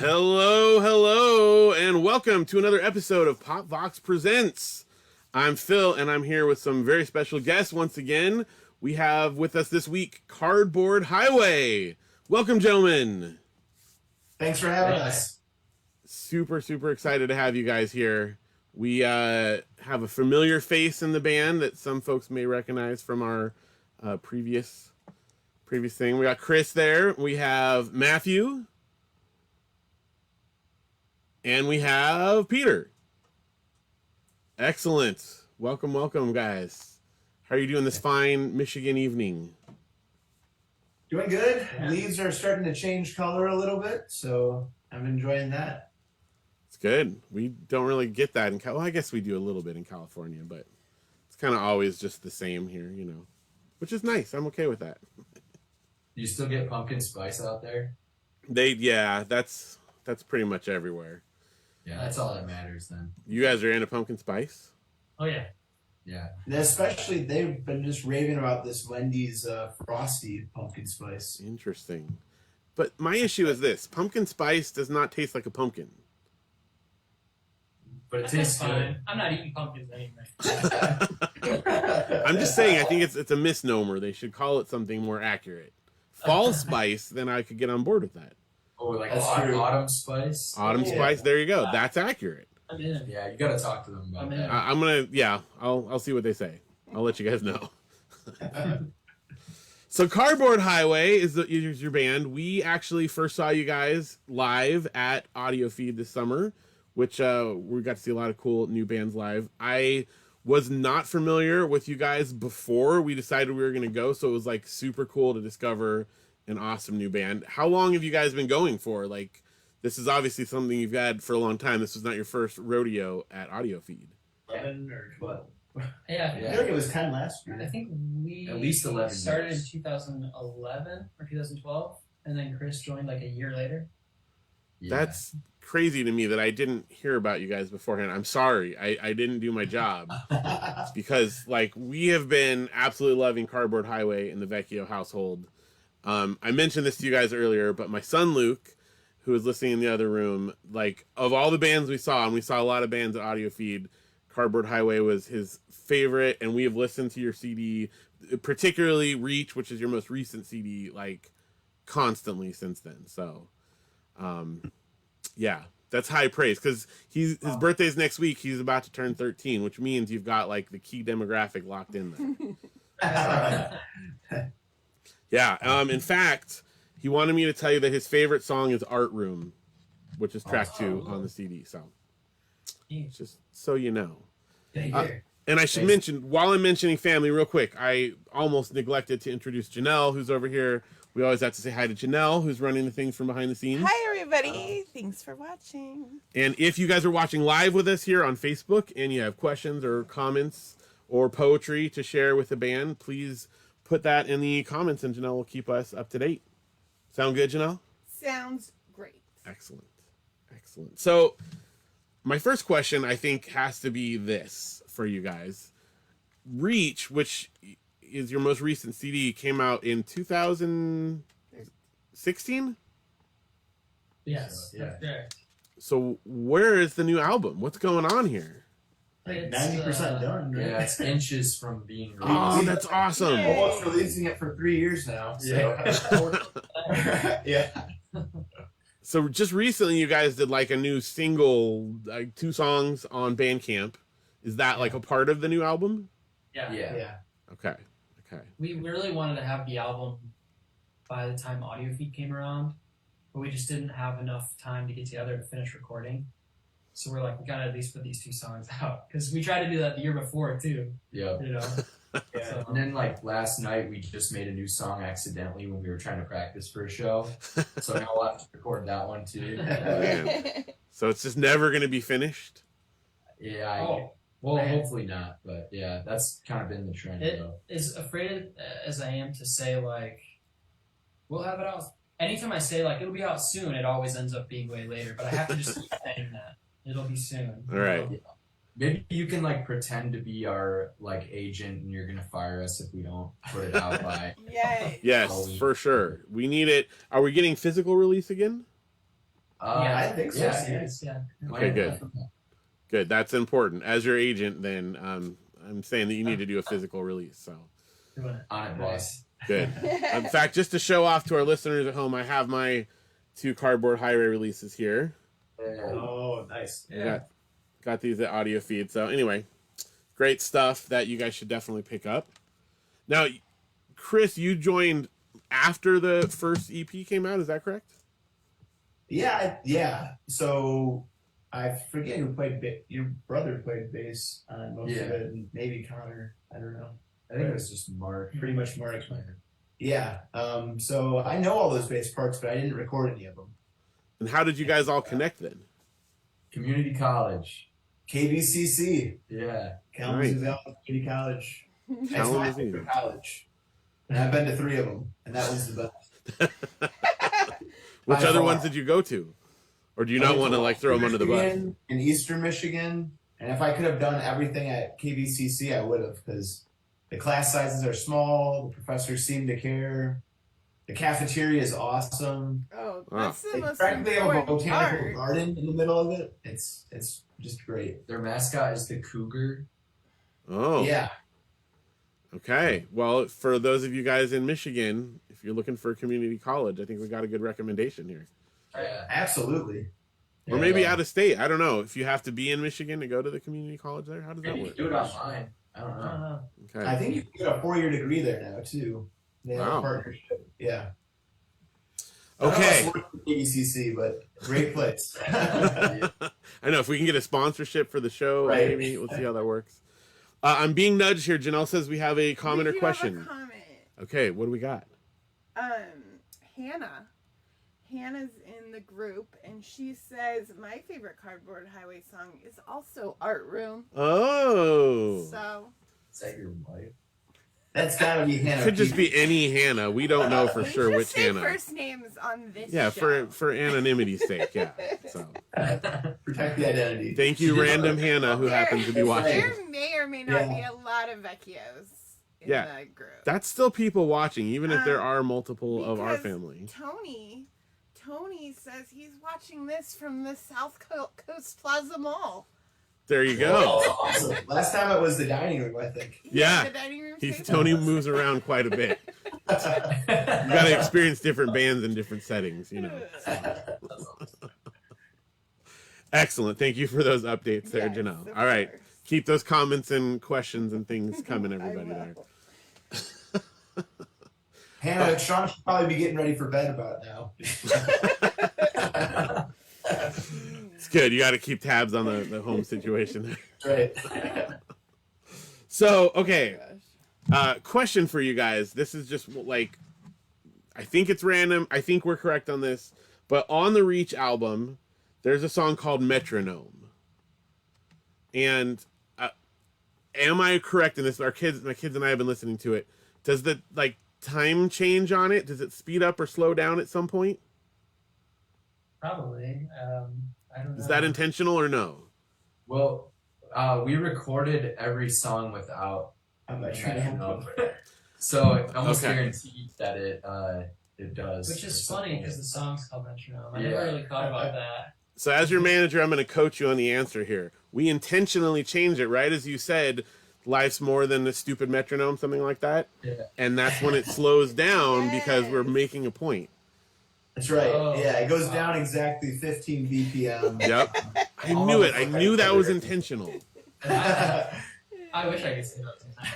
Hello, hello, and welcome to another episode of Pop.vox Presents. I'm Phil, and I'm here with some very special guests once again. We have with us this week Cardboard Highway. Welcome, gentlemen. Thanks for having us. Super excited to have you guys here. We have a familiar face in the band that some folks may recognize from our previous thing. We got Chris there. We have Matthew. And we have Peter. Excellent. Welcome, guys. How are you doing this fine Michigan evening? Doing good. Yeah. Leaves are starting to change color a little bit, so I'm enjoying that. It's good. We don't really get that in well, I guess we do a little bit in California, but it's kind of always just the same here, you know, which is nice. I'm okay with that. You still get pumpkin spice out there? That's pretty much everywhere. Yeah, that's all that matters then. You guys are into pumpkin spice? Oh, yeah. Yeah. And especially, they've been just raving about this Wendy's Frosty pumpkin spice. Interesting. But my issue is this. Pumpkin spice does not taste like a pumpkin. But it tastes fine. I'm not eating pumpkins anyway. I'm just saying, I think it's a misnomer. They should call it something more accurate. Fall spice, then I could get on board with that. Oh, like autumn spice? Autumn spice, there you go. That's accurate. I'm in. Yeah, you gotta talk to them about that. I'm gonna, I'll see what they say. I'll let you guys know. So Cardboard Highway is your band. We actually first saw you guys live at Audio Feed this summer, which we got to see a lot of cool new bands live. I was not familiar with you guys before we decided we were going to go, so it was like super cool to discover an awesome new band. How long have you guys been going for? Like, this is obviously something you've had for a long time. This was not your first rodeo at Audio Feed. 11 or 12. Yeah. I feel like it was 10 last year. I think we at least 11 started years. in 2011 or 2012, and then Chris joined like a year later. Yeah. That's crazy to me that I didn't hear about you guys beforehand. I'm sorry. I didn't do my job. Because, like, we have been absolutely loving Cardboard Highway in the Vecchio household. I mentioned this to you guys earlier, but my son Luke, who was listening in the other room, like, of all the bands we saw, and we saw a lot of bands at Audio Feed, Cardboard Highway was his favorite, and we have listened to your CD, particularly Reach, which is your most recent CD, like, constantly since then. So, yeah, that's high praise, because his birthday's next week. He's about to turn 13, which means you've got, like, the key demographic locked in there. Yeah, in fact, he wanted me to tell you that his favorite song is Art Room, which is track 2 on the CD. So, just so you know. And I should mention, while I'm mentioning family real quick, I almost neglected to introduce Janelle, who's over here. We always have to say hi to Janelle, who's running the things from behind the scenes. Hi, everybody. Thanks for watching. And if you guys are watching live with us here on Facebook and you have questions or comments or poetry to share with the band, please put that in the comments, and Janelle will keep us up to date. Sound good, Janelle? Sounds great. Excellent. So, my first question, I think, has to be this for you guys. Reach, which is your most recent CD, came out in 2016? Yes. Yeah. Correct. So, where is the new album? What's going on here? Like 90% done, right? Yeah, it's inches from being released. Oh, that's awesome. Almost releasing it for 3 years now. So. Yeah. So just recently you guys did like a new single, like 2 songs on Bandcamp. Is that like a part of the new album? Yeah. Okay. We really wanted to have the album by the time Audio Feed came around, but we just didn't have enough time to get together to finish recording. So we're like, we gotta at least put these 2 songs out, because we tried to do that the year before too. Yeah. You know. Yeah. So, And then, like, last night, we just made a new song accidentally when we were trying to practice for a show. So now we'll have to record that one, too. Man. So it's just never going to be finished? Yeah. Well, hopefully not. But, yeah, that's kind of been the trend, though. As afraid as I am to say, like, we'll have it out. Anytime I say, like, it'll be out soon, it always ends up being way later. But I have to just keep saying that. It'll be soon. All right. Maybe you can, like, pretend to be our, like, agent, and you're gonna fire us if we don't put it out by... Yay. Yes, for sure. We need it. Are we getting physical release again? I think so. Yeah, Yes, yeah. Okay, good. Good. That's important. As your agent, then I'm saying that you need to do a physical release. So Doing it. On it, boss. good. In fact, just to show off to our listeners at home, I have my 2 Cardboard Highway releases here. Oh, nice. I got these at Audio Feed. So anyway, great stuff that you guys should definitely pick up. Now, Chris, you joined after the first EP came out. Is that correct? Yeah. So I forget who played your brother played bass on most of it, and maybe Connor. I don't know. I think it was just Mark. Pretty much Mark. Yeah. So I know all those bass parts, but I didn't record any of them. And how did you guys all connect then? Community college. KVCC, Yeah. Kalamazoo Valley Community College. That's my Kalamazoo. favorite college, and I've been to 3 of them, and that was the best. Which By other far. ones did you go to? Or do you not want to like throw them under the bus? Michigan and Eastern Michigan, and if I could have done everything at KVCC, I would have, because the class sizes are small, the professors seem to care, the cafeteria is awesome. Oh, Wow. that's the They most practically have a important botanical part. garden in the middle of it. It's just great. Their mascot is the cougar. Oh, Yeah. okay. Well, for those of you guys in Michigan, if you're looking for a community college, I think we got a good recommendation here. Yeah. Absolutely. Or maybe out of state. I don't know. If you have to be in Michigan to go to the community college there, how does that Maybe you work? can do it online. I don't I know. don't know. Okay. I think you can get a 4-year degree there now too. They have Wow. a partnership. Yeah. Okay. I don't know if it's KVCC, but great place. I know if we can get a sponsorship for the show, Right. maybe we'll see how that works. I'm being nudged here. Janelle says we have a comment We or do question. have a comment. Okay, what do we got? Hannah. Hannah's in the group, and she says my favorite Cardboard Highway song is also Art Room. Oh, So Is that your wife? That's gotta be Hannah. could just be any Hannah. We don't know for we sure just which say Hannah. first names on this Yeah, show. for anonymity's sake. Yeah. So protect the identity. thank you, random Hannah, who happens to be watching. There may or may not be Yeah. a lot of Vecchios in Yeah. the group. That's still people watching, even if there are multiple of our because family. Tony says he's watching this from the South Coast Plaza Mall. There you go. Oh, awesome. Last time it was the dining room, I think. Yeah. The dining room He's station. Tony moves around quite a bit. You got to experience different bands in different settings, you know. Excellent. Thank you for those updates there, Yes, Janelle. of All right. course. Keep those comments and questions and things coming, I everybody will. there. Hannah, Sean should probably be getting ready for bed about now. It's good. You got to keep tabs on the home situation there. Right. So, okay. Gosh. Question for you guys. This is just like, I think it's random. I think we're correct on this. But on the Reach album, there's a song called Metronome. And am I correct in this? My kids and I have been listening to it. Does the like time change on it? Does it speed up or slow down at some point? Probably. I don't know. Is that intentional or no? Well, we recorded every song without I'm not a trying to help. metronome. So it almost Okay. guaranteed that it does. Which is or funny something. because the song's called Metronome. I Yeah. never really thought about that. So as your manager, I'm going to coach you on the answer here. We intentionally changed it, right? As you said, life's more than a stupid metronome, something like that. Yeah. And that's when it slows down because we're Yes. making a point. That's right. Oh, Yeah, it goes wow. down exactly 15 BPM. Yep. I All knew the it. I fucking knew that was lyrics. intentional. I wish I could say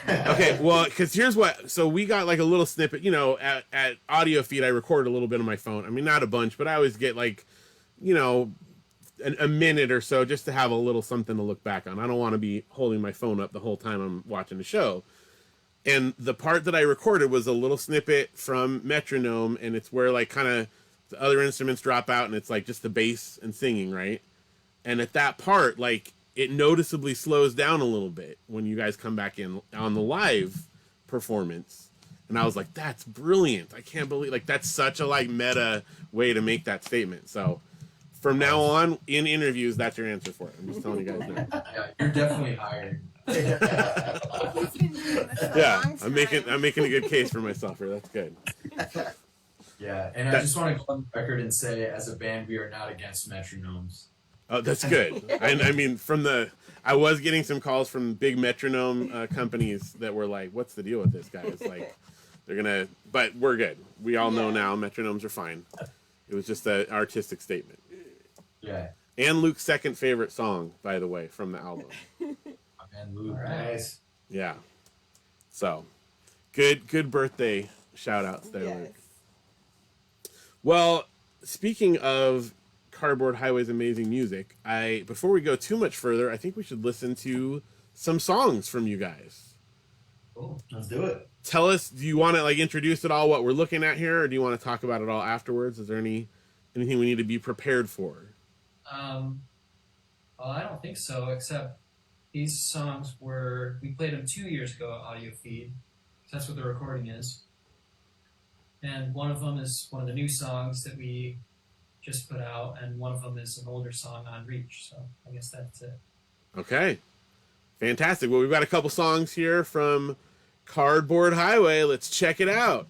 that. Okay, well, because here's what. So we got like a little snippet, you know, at Audio Feed, I record a little bit on my phone. I mean, not a bunch, but I always get like, you know, a minute or so just to have a little something to look back on. I don't want to be holding my phone up the whole time I'm watching the show. And the part that I recorded was a little snippet from Metronome, and it's where like kind of the other instruments drop out and it's like just the bass and singing, right? And at that part, like it noticeably slows down a little bit when you guys come back in on the live performance. And I was like, that's brilliant. I can't believe like that's such a like meta way to make that statement. So from now on in interviews, that's your answer for it. I'm just telling you guys now. Yeah, you're definitely hired. He's been doing this a Yeah, long I'm making time. a good case for myself here. That's good. Yeah, and I just want to go on the record and say, as a band, we are not against metronomes. Oh, that's good. I mean, I was getting some calls from big metronome companies that were like, "What's the deal with this, guys?" Like, but we're good. We all know now metronomes are fine. It was just an artistic statement. Yeah. And Luke's second favorite song, by the way, from the album. And Luke. All right. Nice. Yeah. So, good birthday shout outs there, Yes. Luke. Well, speaking of Cardboard Highway's amazing music, before we go too much further, I think we should listen to some songs from you guys. Cool. Let's do it. Tell us, do you want to like introduce it all, what we're looking at here, or do you want to talk about it all afterwards? Is there anything we need to be prepared for? Well, I don't think so, except these songs we played them 2 years ago at Audio Feed. That's what the recording is. And one of them is one of the new songs that we just put out, and one of them is an older song on Reach. So I guess that's it. Okay. Fantastic. Well, we've got a couple songs here from Cardboard Highway. Let's check it out.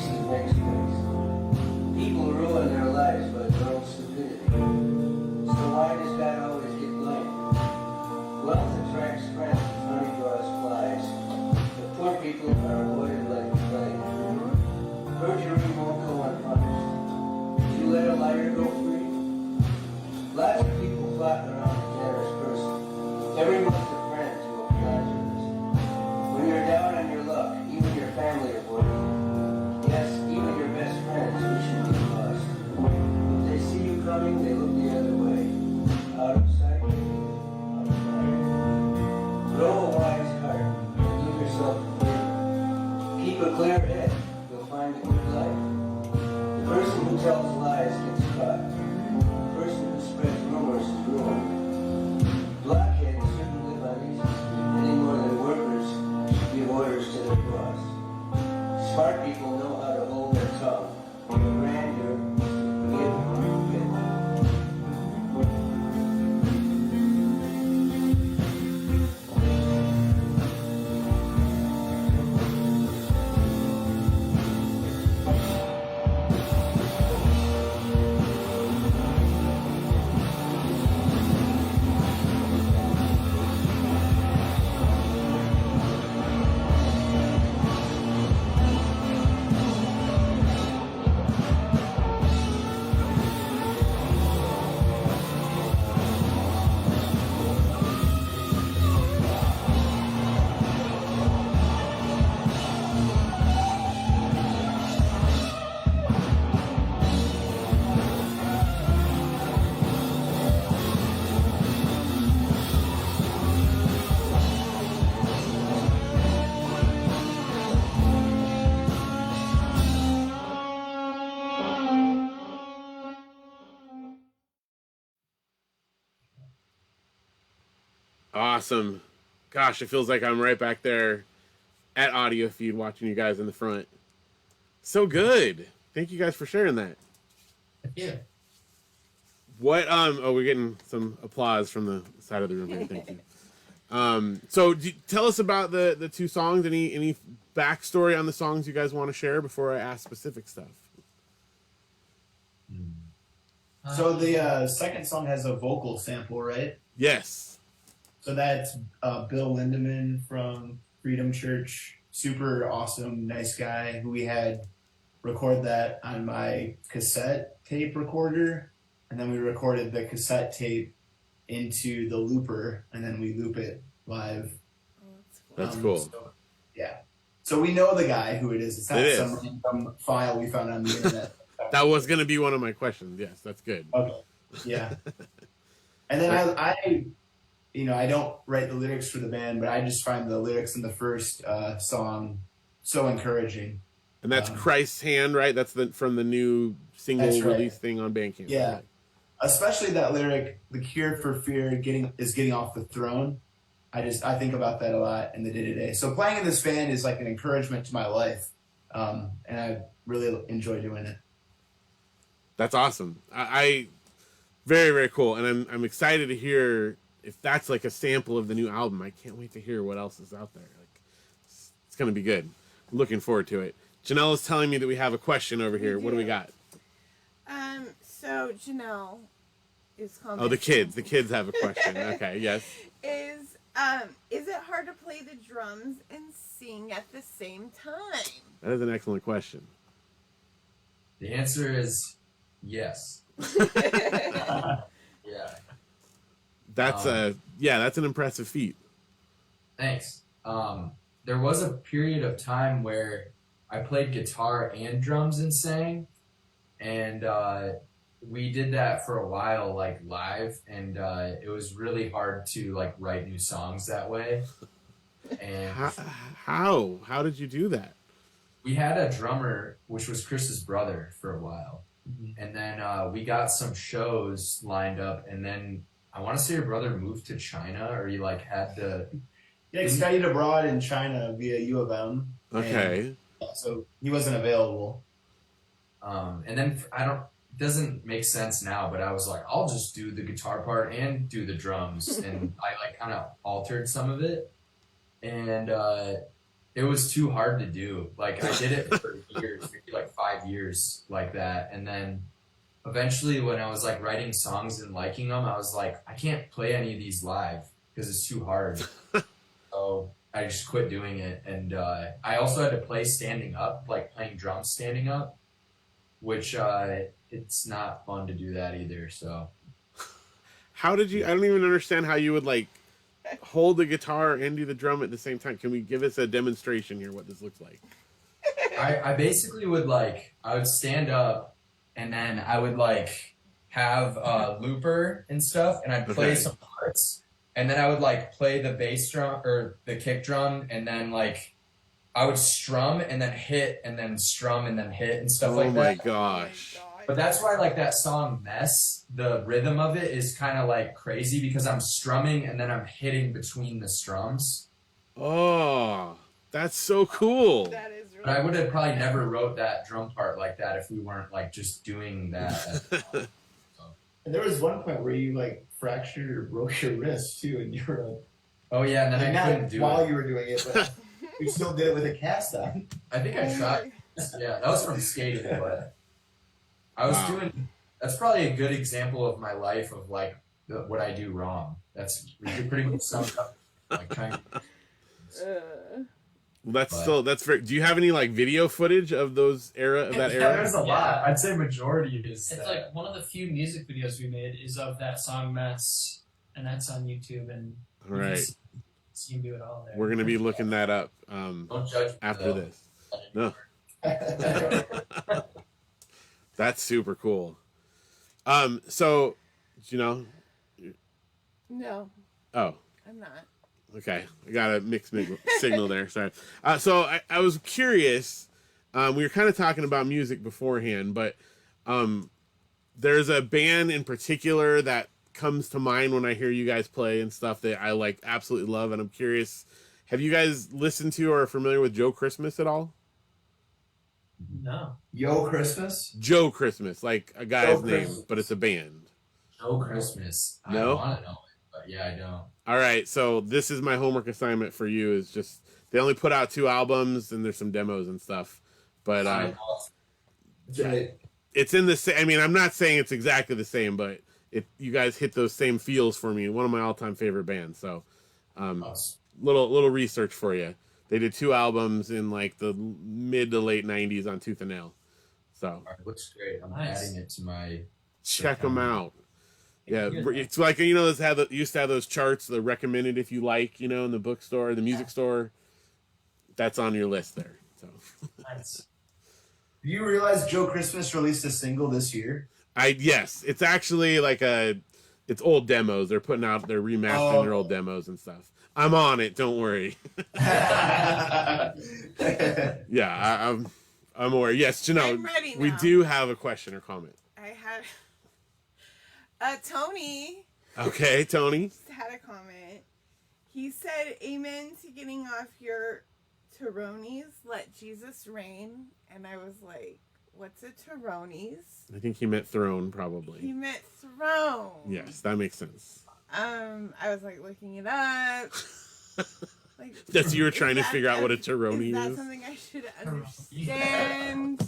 the next place. People ruin their lives by their own stupidity. So why does God always get blamed? Wealth attracts friends, money draws flies. The poor people are avoided like the plague. Perjury won't go unpunished. Did you let a liar go free? Lots of people flock around a generous person. Everyone's a friend to a philanthropist. When you're down on your luck, even your family avoids you. Yes, even your best friends wish you get lost. If they see you coming, they look the other way. Out of sight, out of mind. Grow a wise heart. Give yourself a favor. Keep a clear head. You'll find a good life. The person who tells lies gets caught. The person who spreads rumors is ruined. Blockheads shouldn't live on easy street any more than workers should give orders to their boss. Smart people know how to hold their tongue. But grandeur is to forgive and forget. Awesome. Gosh, it feels like I'm right back there at audio feed watching you guys in the front. So good. Thank you guys for sharing that. Yeah. What oh, we're getting some applause from the side of the room here. Thank you. So tell us about the two songs. Any backstory on the songs you guys want to share before I ask specific stuff? So the second song has a vocal sample, right? Yes. So that's Bill Lindemann from Freedom Church, super awesome, nice guy who we had record that on my cassette tape recorder, and then we recorded the cassette tape into the looper, and then we loop it live. Oh, That's cool. So, yeah. So we know the guy who it is. It's not It is. some random file we found on the internet. That was going to be one of my questions. Yes, that's good. Okay. Yeah. And then I I don't write the lyrics for the band, but I just find the lyrics in the first song so encouraging. And that's Christ's Hand, right? That's from the new single That's right. release thing on Bandcamp. Yeah. Okay. Especially that lyric, "The cure for fear is getting off the throne." I think about that a lot in the day-to-day. So playing in this band is like an encouragement to my life. And I really enjoy doing it. That's awesome. I very, very cool. And I'm excited to hear if that's like a sample of the new album. I can't wait to hear what else is out there. Like, it's going to be good. Looking forward to it. Janelle is telling me that we have a question over here. What do we got? So Janelle is calling. Oh, the kids. The kids have a question. Okay, yes. Is it hard to play the drums and sing at the same time? That is an excellent question. The answer is yes. Yeah. That's that's an impressive feat. Thanks. There was a period of time where I played guitar and drums and sang, and we did that for a while, like live, and it was really hard to like write new songs that way. And How did you do that? we had a drummer, which was Chris's brother, for a while, and then we got some shows lined up, and then I want to say your brother moved to China, or he like had to. Yeah, he studied abroad in China via U of M. Okay. So he wasn't available. And then it doesn't make sense now, but I was like, I'll just do the guitar part and do the drums. And I like kind of altered some of it. And it was too hard to do. Like I did it for years, maybe like 5 years like that. And then eventually when I was like writing songs and liking them, I was like, I can't play any of these live because it's too hard. So I just quit doing it. And I also had to play standing up, like playing drums standing up, which it's not fun to do that either. So How did you? I don't even understand how you would like hold the guitar and do the drum at the same time. Can we give us a demonstration here? What this looks like? I basically would I would stand up and then I would like have a looper and stuff, and I'd play some parts, and then I would like play the bass drum or the kick drum, and then like I would strum and then hit and then strum and then hit and stuff like that. Oh my gosh. But that's why like that song Mess, the rhythm of it is kind of like crazy because I'm strumming and then I'm hitting between the strums. Oh, that's so cool. That is really But I would have probably never wrote that drum part like that if we weren't like just doing that. And there was one point where you like fractured or broke your wrist too, and you were like, Oh yeah, and then I couldn't not do while it. you were doing it, but you still did it with a cast on. I think I tried. Yeah, that was from skating, but I was doing. That's probably a good example of my life of like what I do wrong. That's pretty much sums up. Like trying. That's very. Do you have any like video footage of those that Yeah, era? there's a lot. I'd say majority is. It's like one of the few music videos we made is of that song Mess, and that's on YouTube. And All right, you can do it all there. we're gonna be looking that up Don't judge me, after though. this. No, that's super cool. So, you know, No, oh, I'm not. okay, I got a mixed signal there. Sorry. So I was curious. We were kind of talking about music beforehand, but there's a band in particular that comes to mind when I hear you guys play and stuff that I like absolutely love, and I'm curious. Have you guys listened to or are familiar with Joe Christmas at all? No. Yo Christmas? Joe Christmas, like a guy's Joe name, Christmas. but it's a band. No Christmas. No? I want to know it, but yeah, I don't. All right, so this is my homework assignment for you. Is just they only put out 2 albums and there's some demos and stuff, but That's right. it's in the same. I mean, I'm not saying it's exactly the same, but you guys hit those same feels for me. One of my all-time favorite bands. So, little research for you. They did 2 albums in like the mid to late '90s on Tooth and Nail. So All right, looks great. I'm Nice. adding it to my. check them out. Yeah, it's like used to have those charts, the recommended if you like, in the bookstore, the music store. That's on your list there. So Nice. Do you realize Joe Christmas released a single this year? yes, it's actually like it's old demos. They're remastering their old demos and stuff. I'm on it. Don't worry. Yeah, I'm aware. Yes, Janelle, I'm ready we now. do have a question or comment. I had Tony Okay, Tony. had a comment. He said, "Amen to getting off your Tyronis. Let Jesus reign." And I was like, "What's a Tyronis?" I think he meant throne, probably. He meant throne. Yes, that makes sense. I was like looking it up. Like, That's you were is trying to that- figure out what a Is Tyrone that is. something I should understand?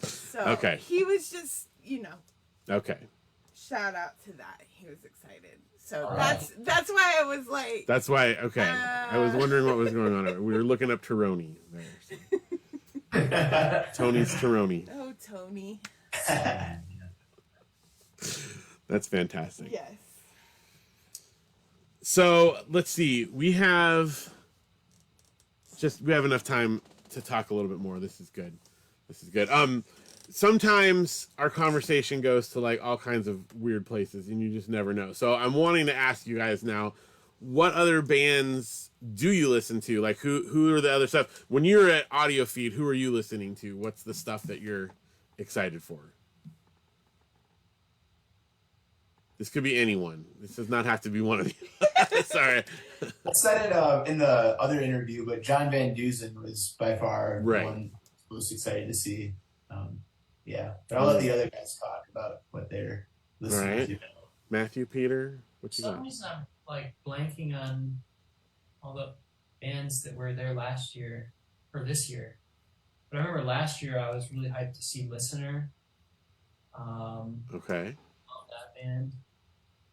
So Okay. he was just, Okay, shout out to that. He was excited. So All that's why I was like, that's why. Okay, I was wondering what was going on. We were looking up Tyrone there. So. Tony's Tyrone. "Oh, Tony." That's fantastic. Yes. So let's see. We have enough time to talk a little bit more. This is good. Sometimes our conversation goes to like all kinds of weird places and you just never know. So I'm wanting to ask you guys now, what other bands do you listen to? Like who are the other stuff? When you're at Audio Feed, who are you listening to? What's the stuff that you're excited for? This could be anyone. This does not have to be one of you. Sorry. I said it in the other interview, but John Van Dusen was by far Right. the one most excited to see. Yeah, but I'll let the other guys talk about what they're listening Right. to. Matthew, Peter, what For you some got? reason, I'm like blanking on all the bands that were there last year or this year. But I remember last year I was really hyped to see Listener. Okay. Love that band.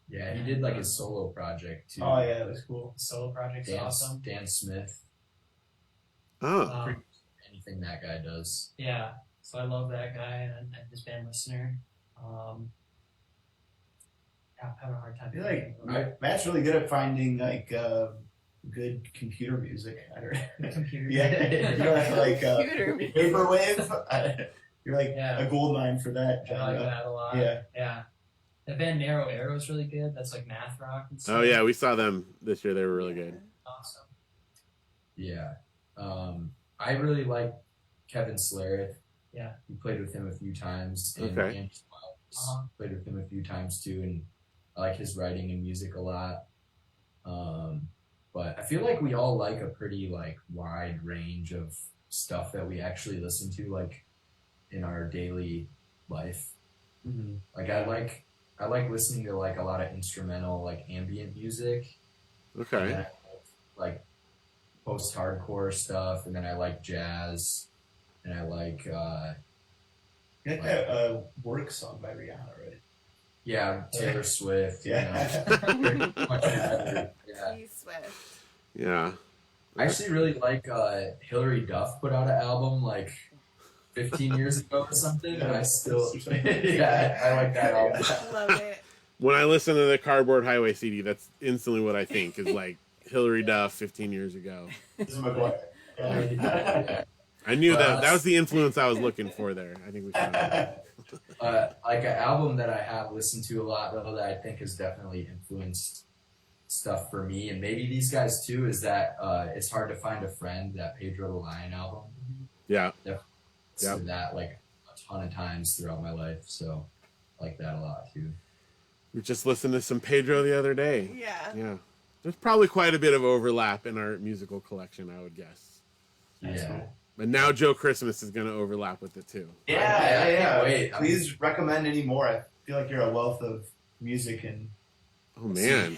Yeah, he did like his solo project too. Oh yeah, it was cool. The solo project's Dan, awesome. Dan Smith. Oh, Anything that guy does. Yeah, so I love that guy and his band Listener. Yeah, I'm having a hard time. I feel like thinking of it. Matt's really good at finding like good computer music. I don't. Computer. Yeah, you don't have to like Computer. vaporwave. You're like Yeah. a gold mine for that. I like genre. that a lot. Yeah. Yeah. The band Narrow Arrow is really good. That's like math rock and stuff. oh yeah, we saw them this year. They were really good. Awesome. Yeah. I really like Kevin Slareth. Yeah. We played with him a few times. And Okay. Andy Smiles played with him a few times too, and I like his writing and music a lot. But I feel like we all like a pretty like wide range of stuff that we actually listen to like in our daily life. Mm-hmm. Like I like listening to like a lot of instrumental like ambient music. Okay. And I like post-hardcore stuff, and then I like jazz, and I like You got that work song by Rihanna, right? yeah, Taylor Swift. Yeah. You know, much better. Yeah. T-Swift. Yeah. I actually really like Hillary Duff put out an album like 15 years ago or something, and I still yeah, I like that album. Love it. When I listen to the Cardboard Highway CD, that's instantly what I think is like Hillary Duff 15 years ago. This is my boy. Yeah. I knew that was the influence I was looking for there. I think we found it. Like an album that I have listened to a lot though that I think has definitely influenced stuff for me, and maybe these guys too, is that It's Hard to Find a Friend, that Pedro the Lion album. Yeah. Listened to that like a ton of times throughout my life, so I like that a lot too. We just listened to some Pedro the other day. Yeah. Yeah. There's probably quite a bit of overlap in our musical collection, I would guess. Yeah. But now Joe Christmas is going to overlap with it too. Yeah. Wait, Please recommend any more. I feel like you're a wealth of music and. Oh man.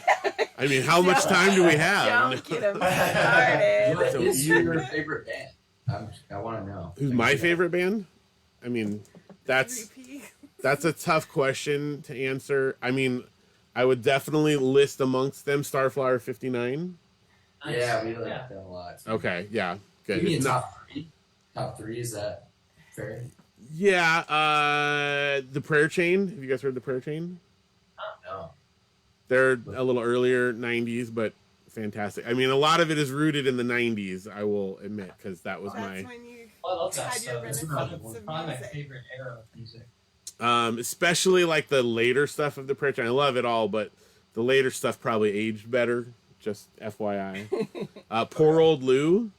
I mean, how much time do we have? Don't get him started. What So is you- your favorite band? I want to know. Who's my favorite band? I mean, that's Repeat. a tough question to answer. I mean, I would definitely list amongst them Starflower 59. Nice. Yeah, we like Yeah. them a lot. Okay, yeah, good. Give me a It's not- top three. Top three, is that fair? yeah, the Prayer Chain. Have you guys heard the Prayer Chain? No. They're a little earlier 90s, but fantastic. I mean, a lot of it is rooted in the 90s, I will admit, because that was That's my... when you I love that had your stuff. It's renaissance of probably my music. favorite era of music. Especially like the later stuff of the Prayer Chain. I love it all, but the later stuff probably aged better. Just FYI. Poor Old Lou. You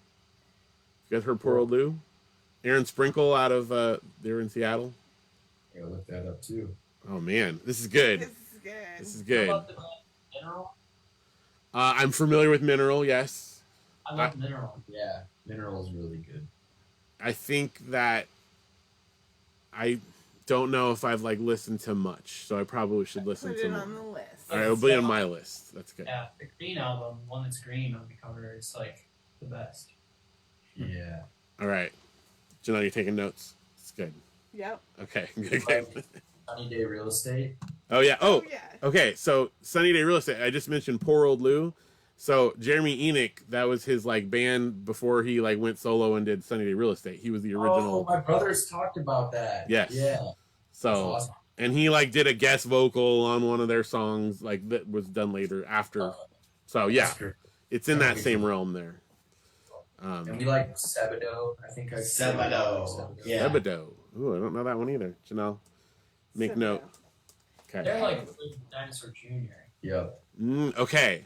guys heard Poor Old Lou? Aaron Sprinkle out of they were in Seattle. I gotta look that up too. Oh man, this is good. This is good. This is I good. love the band Mineral. I'm familiar with Mineral. Yes, I love Mineral. Yeah, Mineral is really good. I think that I don't know if I've like listened to much, so I probably should listen Put to it more. on the list. All right, it'll be on my list. That's good. Yeah, the Green album, one that's green on the cover, is like the best. Yeah. All right, Janelle, you're taking notes. It's good. Yep. Okay, good. Sunny Day Real Estate. Oh yeah. Oh, yeah. okay. So Sunny Day Real Estate. I just mentioned Poor Old Lou. So Jeremy Enoch, that was his like band before he like went solo and did Sunny Day Real Estate. He was the original. Oh, my brothers talked about that. Yes. Yeah. That's So awesome. and he like did a guest vocal on one of their songs like that was done later after. So yeah, That's great. it's in that same realm there. And we like Sebado. I think I Sebado. Yeah. Sebado. Ooh, I don't know that one either. Janelle, make So note. They're Okay. like Dinosaur Jr. Yep. Okay.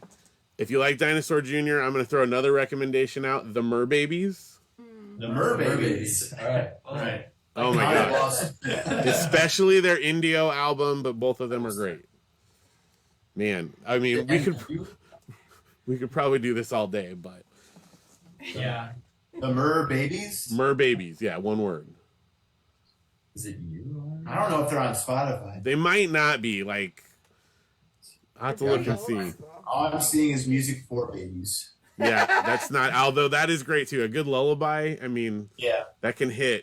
If you like Dinosaur Jr., I'm going to throw another recommendation out. The Merbabies. Mm. The Merbabies. All right. All right. Oh my Alright, gosh. well, Especially their Indio album, but both of them are great. Man, I mean, we could probably do this all day, but Yeah. The Merbabies. Merbabies, yeah, one word. Is it you? I don't know if they're on Spotify. They might not be like. I will have to look and see. All I'm seeing is music for babies. Yeah, that's not. Although that is great too. A good lullaby. I mean, Yeah. that can hit,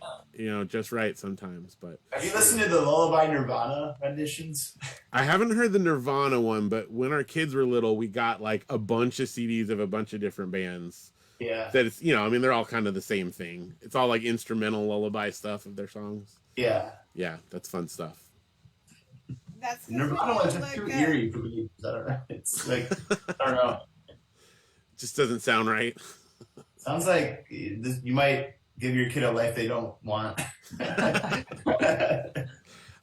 just right sometimes. But Have you listened to the Lullaby Nirvana renditions? I haven't heard the Nirvana one. But when our kids were little, we got like a bunch of CDs of a bunch of different bands. Yeah. That it's I mean, they're all kind of the same thing. It's all like instrumental lullaby stuff of their songs. Yeah. Yeah, that's fun stuff. That's 'cause Nirvana we was do, just like, too eerie for me. I don't know. It's like, I don't know. Just doesn't sound right. Sounds like you might give your kid a life they don't want. I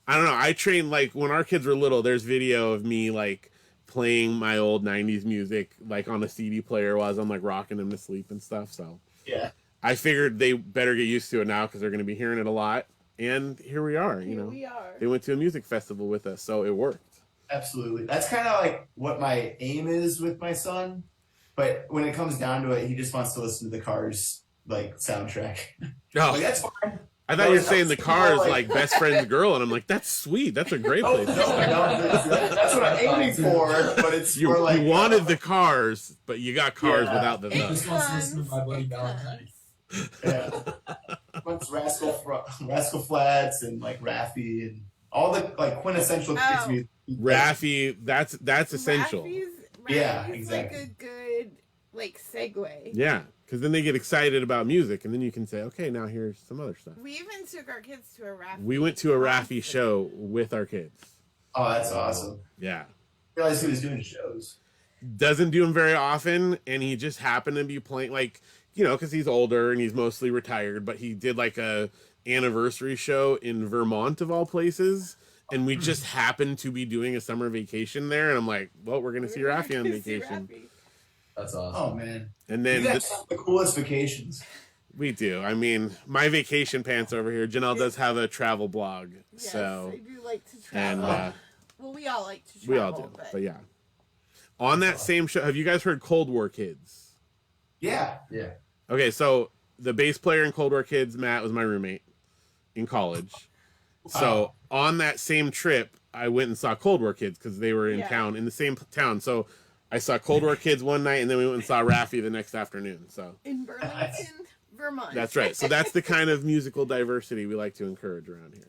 don't know. I trained like when our kids were little. There's video of me like playing my old '90s music like on a CD player while I'm like rocking them to sleep and stuff. So Yeah. I figured they better get used to it now because they're going to be hearing it a lot. And here we are. Here we are. They went to a music festival with us, so it worked. Absolutely. That's kind of like what my aim is with my son. But when it comes down to it, he just wants to listen to the Cars like soundtrack. Oh, Like, that's fine. I thought you were saying the Cars like best friend's girl, and I'm like, that's sweet. That's a great No, place. no, that's what I'm aiming for. But it's You more like wanted the Cars, but you got Cars Yeah. without the He the. just wants to listen to My Bloody Valentine. Yeah. Once Rascal Flats and like Raffi and all the like quintessential kids Oh. music. Raffi, that's essential. Raffy's Yeah, like exactly. a good like segue. Yeah, because then they get excited about music, and then you can say, okay, now here's some other stuff. We even took our kids to a Raffy. We went to a Raffi concert. show with our kids. Oh, that's awesome. Yeah. I realized he was doing shows. Doesn't do them very often, and he just happened to be playing, like, because he's older and he's mostly retired, but he did like a anniversary show in Vermont of all places, and we just happened to be doing a summer vacation there, and I'm like, well, we're gonna see Raffi on vacation. That's awesome. Oh man, And you then guys have the coolest vacations. we do. I mean, my vacation pants over here. Janelle does have a travel blog, Yes, so I do like to and travel. Well, we all like to travel. we all do, but yeah. On that same show, have you guys heard Cold War Kids? Yeah. Yeah. Okay, so the bass player in Cold War Kids, Matt, was my roommate in college. So on that same trip, I went and saw Cold War Kids because they were in town, in the same town. So I saw Cold War Kids one night, and then we went and saw Raffi the next afternoon. So In Burlington, Vermont. that's right. So that's the kind of musical diversity we like to encourage around here.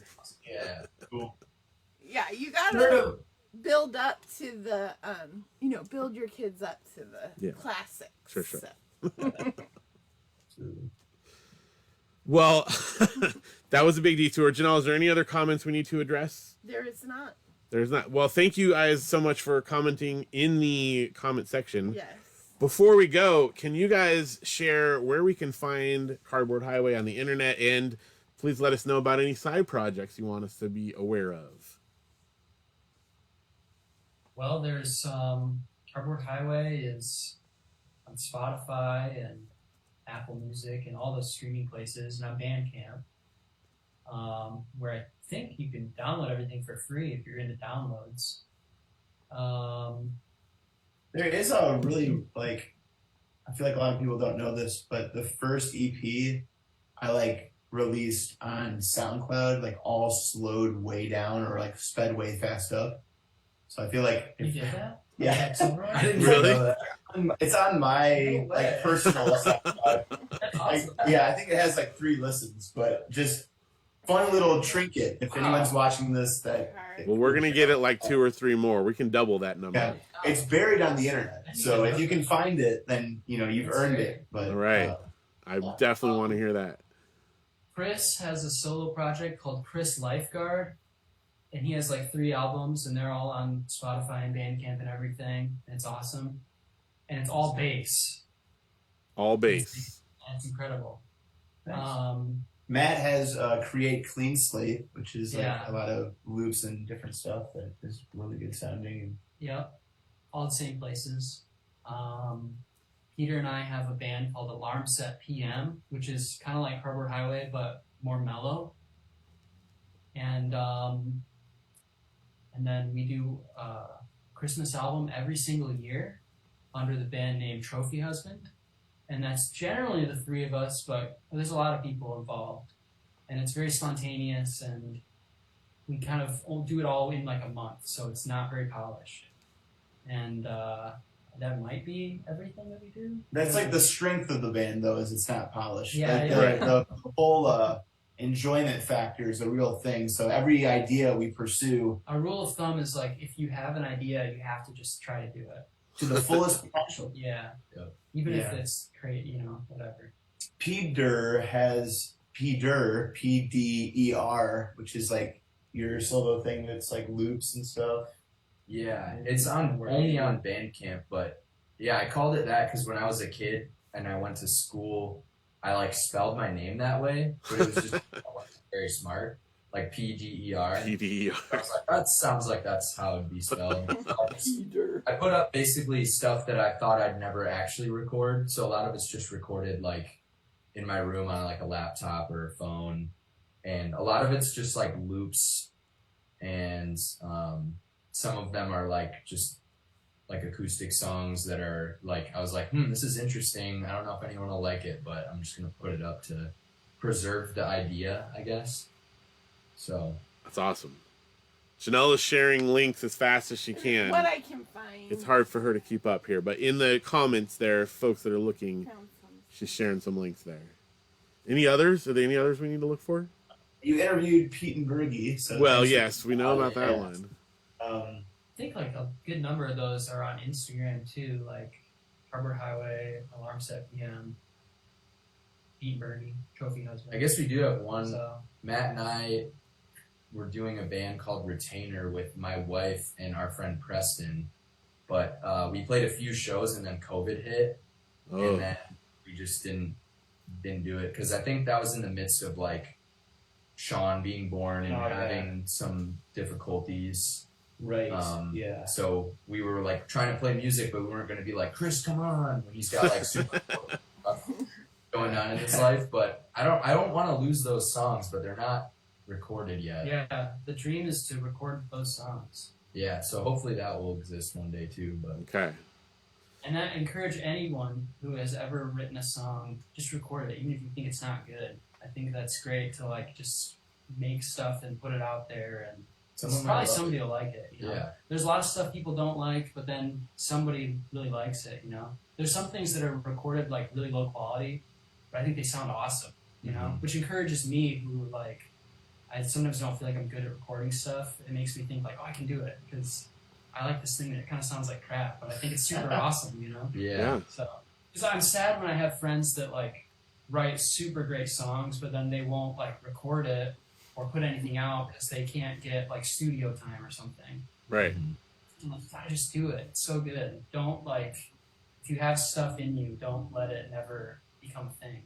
Yeah. Cool. Yeah, you Heard gotta of- build up to the build your kids up to the classics. Sure. So. Well, that was a big detour. Janelle, is there any other comments we need to address? There is not. There's not. Well, thank you guys so much for commenting in the comment section. Yes. Before we go, can you guys share where we can find Cardboard Highway on the internet, and please let us know about any side projects you want us to be aware of. Well, there's Cardboard Highway is on Spotify and Apple Music and all those streaming places, and on Bandcamp, where I think you can download everything for free if you're into downloads. There is a really I feel like a lot of people don't know this, but the first EP I released on SoundCloud, all slowed way down or sped way fast up. So I feel like You did that? yeah, Like Silver? I didn't Really? know that. it's on my No way. personal SoundCloud. That's awesome. Yeah, I think it has 3 listens, but just fun little trinket. If anyone's watching this, that Alright. Well, we're gonna get it 2 or 3 more. We can double that number. yeah, it's buried on the internet. So if you can find it, then you've earned it. But All right. I definitely want to hear that. Chris has a solo project called Chris Lifeguard, and he has 3 albums, and they're all on Spotify and Bandcamp and everything. And it's awesome, and it's all bass. All bass. And it's incredible. Nice. Matt has Create Clean Slate, which is Yeah. a lot of loops and different stuff that is really good sounding. Yep, all the same places. Peter and I have a band called Alarm Set PM, which is kind of like Cardboard Highway but more mellow. And then we do a Christmas album every single year under the band name Trophy Husband. And that's generally the 3 of us, but there's a lot of people involved. And it's very spontaneous, and we kind of do it all in a month, so it's not very polished. And that might be everything that we do. That's like the strength of the band, though, is it's not polished. Yeah, like yeah. the whole enjoyment factor is a real thing. So every idea we pursue Our rule of thumb is like if you have an idea, you have to just try to do it. to the fullest potential. Yeah. Yep. Even if Yeah. it's great, you know, whatever. PDER has PDER, PDER, which is like your solo thing that's like loops and stuff. Yeah, it's only on Bandcamp, but yeah, I called it that because when I was a kid and I went to school, I like spelled my name that way, but it was just I wasn't very smart, like PDER. PDER. I was like, that sounds like that's how it'd be spelled. I put up basically stuff that I thought I'd never actually record, so a lot of it's just recorded like in my room on like a laptop or a phone, and a lot of it's just like loops, and some of them are like just like acoustic songs that are like I was like, this is interesting. I don't know if anyone will like it, but I'm just gonna put it up to preserve the idea, I guess. So That's awesome. Chanel is sharing links as fast as she can. What I can find. It's hard for her to keep up here, but in the comments there, folks that are looking, Found some. she's sharing some links there. Any others? Are there any others we need to look for? You interviewed Pete and Bergie. So Well, thanks for- yes, we know about that yeah. one. Um, I think like a good number of those are on Instagram too, like Harbor Highway, Alarm Set PM, Pete Bernie, Trophy Husband. I guess we do have one. So, Matt and I were doing a band called Retainer with my wife and our friend Preston, but we played a few shows and then COVID hit, Oh, and then we just didn't do it because I think that was in the midst of like Sean being born and Oh, yeah. having some difficulties. right. Yeah. So we were like trying to play music, but we weren't going to be like, Chris, come on, when he's got like super stuff going on in his life. But I don't want to lose those songs, but they're not recorded yet. yeah, the dream is to record those songs. Yeah, so hopefully that will exist one day too. But okay. And I encourage anyone who has ever written a song, just record it, even if you think it's not good. I think that's great to like just make stuff and put it out there, and someone might probably love somebody it. will like it. You know? Yeah. There's a lot of stuff people don't like, but then somebody really likes it. You know, there's some things that are recorded like really low quality, but I think they sound awesome. You know, which encourages me, who like I sometimes don't feel like I'm good at recording stuff. It makes me think like, oh, I can do it because I like this thing that it kind of sounds like crap, but I think it's super awesome. You know. Yeah. So, because I'm sad when I have friends that like write super great songs, but then they won't like record it or put anything out because they can't get like studio time or something. Right. I'm like, gotta just do it. It's so good. Don't like, if you have stuff in you, don't let it never become a thing.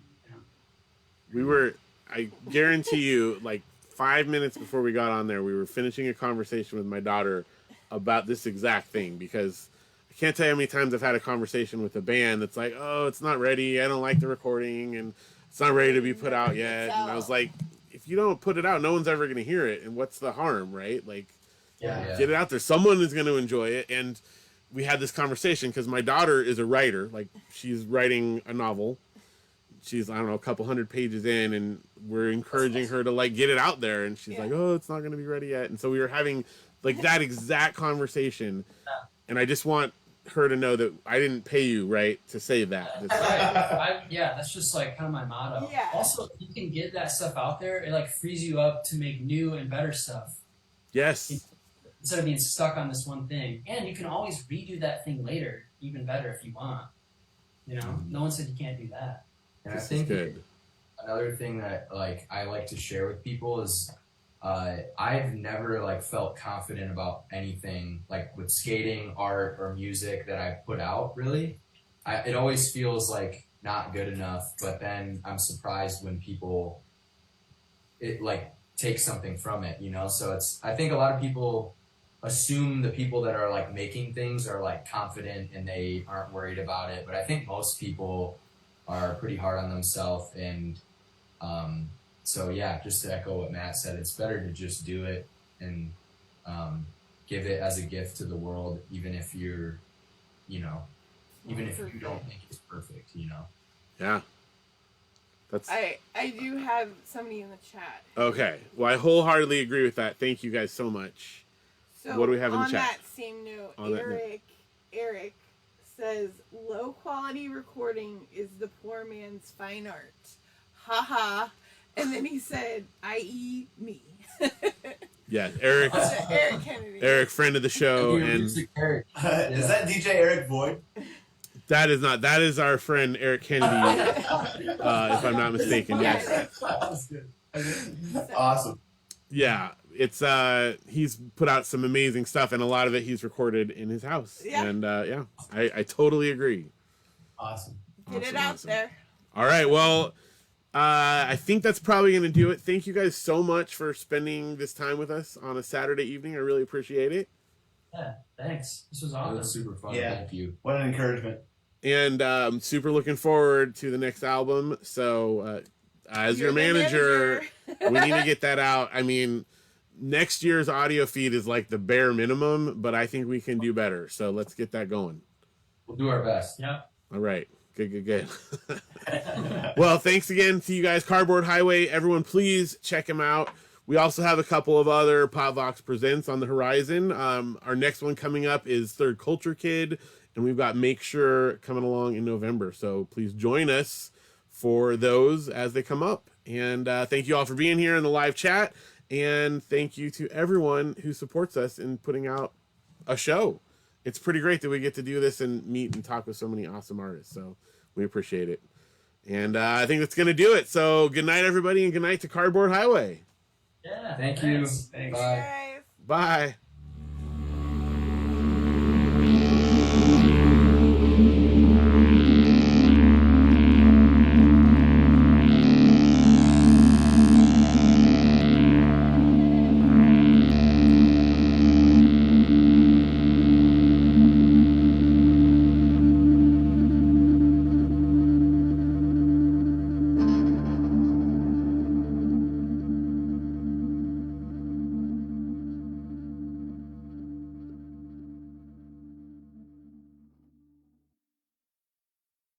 You know? I guarantee you, like 5 minutes before we got on there, we were finishing a conversation with my daughter about this exact thing, because I can't tell you how many times I've had a conversation with a band that's like, oh, it's not ready, I don't like the recording, and it's not ready to be put out yet. And I was like, if you don't put it out, no one's ever going to hear it, and what's the harm, right? Like, Yeah. get it out there. Someone is going to enjoy it. And we had this conversation because my daughter is a writer. Like, she's writing a novel. She's, I don't know, a couple hundred pages in, and we're encouraging her to like get it out there. And she's like, oh, it's not going to be ready yet. And so we were having like that exact conversation. And I just want her to know that I didn't pay you, right, to say that. Yeah, that's just like kind of my motto. Yeah. Also, if you can get that stuff out there, it like frees you up to make new and better stuff Yes. instead of being stuck on this one thing. And you can always redo that thing later, even better if you want. You know, no one said you can't do that. And I This is think good. another thing that like I like to share with people is I've never like felt confident about anything like with skating, art, or music that I put out. Really, it always feels like not good enough. But then I'm surprised when people like take something from it. You know, so I think a lot of people assume the people that are like making things are like confident and they aren't worried about it. But I think most people are pretty hard on themselves, and so yeah, just to echo what Matt said, it's better to just do it and give it as a gift to the world, even if you're, even if you don't think it's perfect, Yeah. That's I do have somebody in the chat. okay. Well, I wholeheartedly agree with that. Thank you guys so much. So What do we have in the on chat? that same note, On that note. Eric says, low quality recording is the poor man's fine art. Haha. And then he said, i.e. me. Yeah, Eric. Eric Kennedy. Eric, friend of the show, and Is that DJ Eric Void? that is not. That is our friend Eric Kennedy, if I'm not mistaken. Yes. Awesome. Yeah, it's he's put out some amazing stuff, and a lot of it he's recorded in his house. Yeah. And yeah, I totally agree. Awesome. Get it out there. All right, well, I think that's probably going to do it. Thank you guys so much for spending this time with us on a Saturday evening. I really appreciate it. Yeah, thanks. This was That awesome. was super fun. Yeah. Thank you. What an encouragement. And I'm super looking forward to the next album. So as You're your the manager, we need to get that out. I mean, next year's audio feed is like the bare minimum, but I think we can do better. So let's get that going. We'll do our best. Yeah. All right. Good. Well, thanks again to you guys. Cardboard Highway. Everyone, please check him out. We also have a couple of other pop.vox presents on the horizon. Our next one coming up is Third Culture Kid, and we've got Make Sure coming along in November. So please join us for those as they come up. And thank you all for being here in the live chat. And thank you to everyone who supports us in putting out a show. It's pretty great that we get to do this and meet and talk with so many awesome artists. So we appreciate it. And I think that's going to do it. So good night, everybody, and good night to Cardboard Highway. Yeah. Thank you. Thanks. Bye. Guys. Bye.